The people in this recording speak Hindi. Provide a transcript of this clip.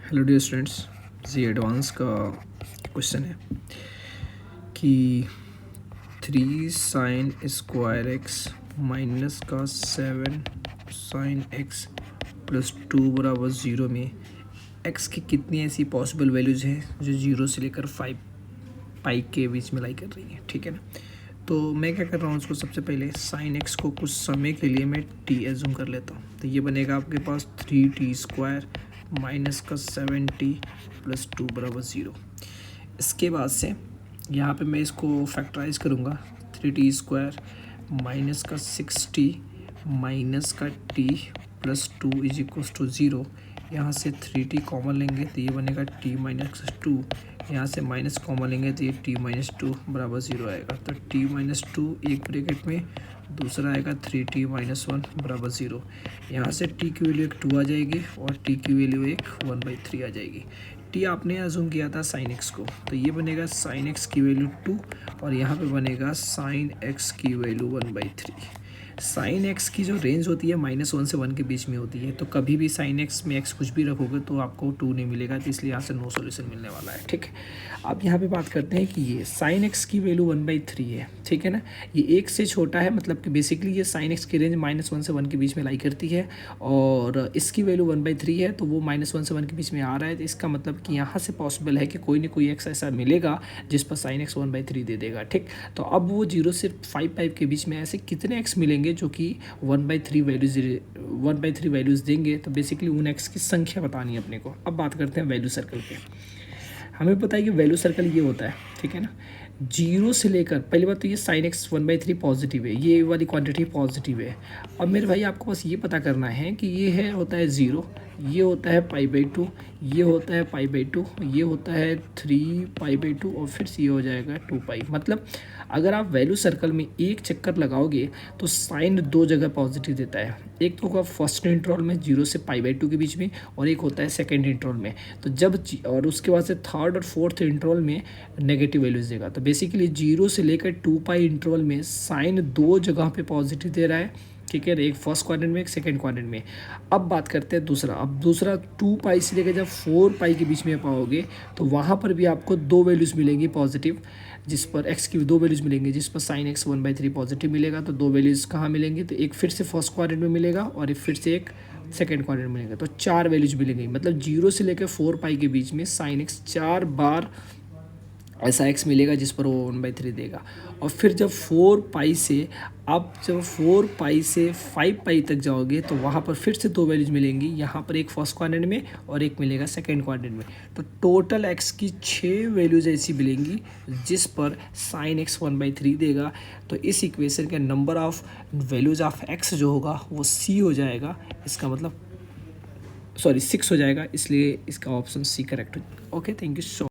हेलो डियर स्टूडेंट्स, जी एडवांस का क्वेश्चन है कि 3 sin² माइनस का 7 sin x प्लस 2 = 0 में x की कितनी ऐसी पॉसिबल वैल्यूज़ हैं जो 0 से लेकर 5 पाई के बीच में लाई कर रही हैं। ठीक है ना। तो मैं क्या कर रहा हूँ, उसको सबसे पहले sin x को कुछ समय के लिए मैं t एज्यूम कर लेता हूँ। तो ये बनेगा आपके पास 3t² माइनस का 7t प्लस 2 = 0। इसके बाद से यहाँ पे मैं इसको फैक्टराइज करूँगा। 3t² माइनस का 6t माइनस का t प्लस 2 = 0। यहाँ से 3t कॉमन लेंगे तो ये बनेगा t माइनस 2। यहाँ से माइनस कॉमन लेंगे तो ये t माइनस 2 बराबर 0 आएगा। तो t माइनस 2 एक ब्रैकेट में, दूसरा आएगा 3t माइनस 1 बराबर 0। यहाँ से t की वैल्यू एक 2 आ जाएगी और t की वैल्यू एक 1/3 आ जाएगी। t आपने अज्यूम किया था sin x को, तो ये बनेगा sin x की वैल्यू 2 और यहाँ पे बनेगा sin x की वैल्यू 1/3। sin x की जो रेंज होती है -1 से 1 के बीच में होती है, तो कभी भी sin x में x कुछ भी रखोगे तो आपको 2 नहीं मिलेगा, तो इसलिए यहाँ से नो सॉल्यूशन मिलने वाला है। ठीक है, अब यहाँ पे बात करते हैं कि ये sin x की वैल्यू 1/3 है। ठीक है ना, ये 1 से छोटा है, मतलब कि बेसिकली ये sin x की रेंज -1 से 1 के बीच में लाई करती है और इसकी वैल्यू 1/3 है, तो वो -1 से 1 के बीच में आ रहा है। तो इसका मतलब कि यहाँ से पॉसिबल है कि कोई ना कोई x ऐसा मिलेगा जिस पर sin x 1/3 दे देगा। ठीक, तो अब वो 0 से 5 के बीच में ऐसे कितने x मिलेंगे जो कि 1/3 वैल्यूज़ देंगे, तो बेसिकली उन x की संख्या बतानी है अपने को। अब बात करते हैं वैल्यू सर्कल पे। हमें पता है कि वैल्यू सर्कल ये होता है। ठीक है ना, 0 से लेकर, पहली बात तो ये sin x 1/3 पॉजिटिव है, ये वाली क्वांटिटी पॉजिटिव है। अब मेरे भाई आपको बस ये पता करना है कि ये है होता है 0, ये होता है π/2, ये होता है π/2, ये होता है 3π/2 और फिर से ये हो जाएगा 2π। मतलब अगर आप वैल्यू सर्कल में एक चक्कर लगाओगे तो साइन दो जगह पॉजिटिव देता है। एक तो होगा फर्स्ट इंटरवल में 0 से π/2 के बीच में, और एक होता है सेकेंड इंटरवल में। तो जब और उसके बाद से थर्ड और फोर्थ इंटरवल में नेगेटिव वैल्यूज देगा। तो बेसिकली 0 से लेकर 2π इंटरवल में साइन दो जगह पे पॉजिटिव दे रहा है। ठीक है, एक फर्स्ट क्वाड्रेंट में, एक सेकंड क्वाड्रेंट में। अब बात करते हैं दूसरा। अब दूसरा 2π से लेकर जब 4π के बीच में पाओगे तो वहाँ पर भी आपको दो वैल्यूज़ मिलेंगी पॉजिटिव, जिस पर x की दो वैल्यूज़ मिलेंगी, जिस पर sin x 1/3 पॉजिटिव मिलेगा। तो दो वैल्यूज़ कहाँ मिलेंगी, तो एक फिर से फर्स्ट क्वाड्रेंट में मिलेगा और एक फिर से एक सेकेंड क्वाड्रेंट में मिलेगा। तो चार वैल्यूज मिलेंगी, मतलब 0 से लेकर 4π के बीच में sin x 4 बार ऐसा x मिलेगा जिस पर वो 1/3 देगा। और फिर जब 4π से आप जब 4π से 5π तक जाओगे तो वहाँ पर फिर से दो वैल्यूज मिलेंगी, यहाँ पर एक फर्स्ट क्वाड्रेंट में और एक मिलेगा सेकंड क्वाड्रेंट में। तो टोटल x की 6 वैल्यूज ऐसी मिलेंगी जिस पर sin x 1/3 देगा। तो इस इक्वेशन के number of values of x जो होगा वो c हो जाएगा। इसका मतलब 6 हो जाएगा, इसलिए इसका ऑप्शन सी करेक्ट हो जाएगा। Okay, thank you so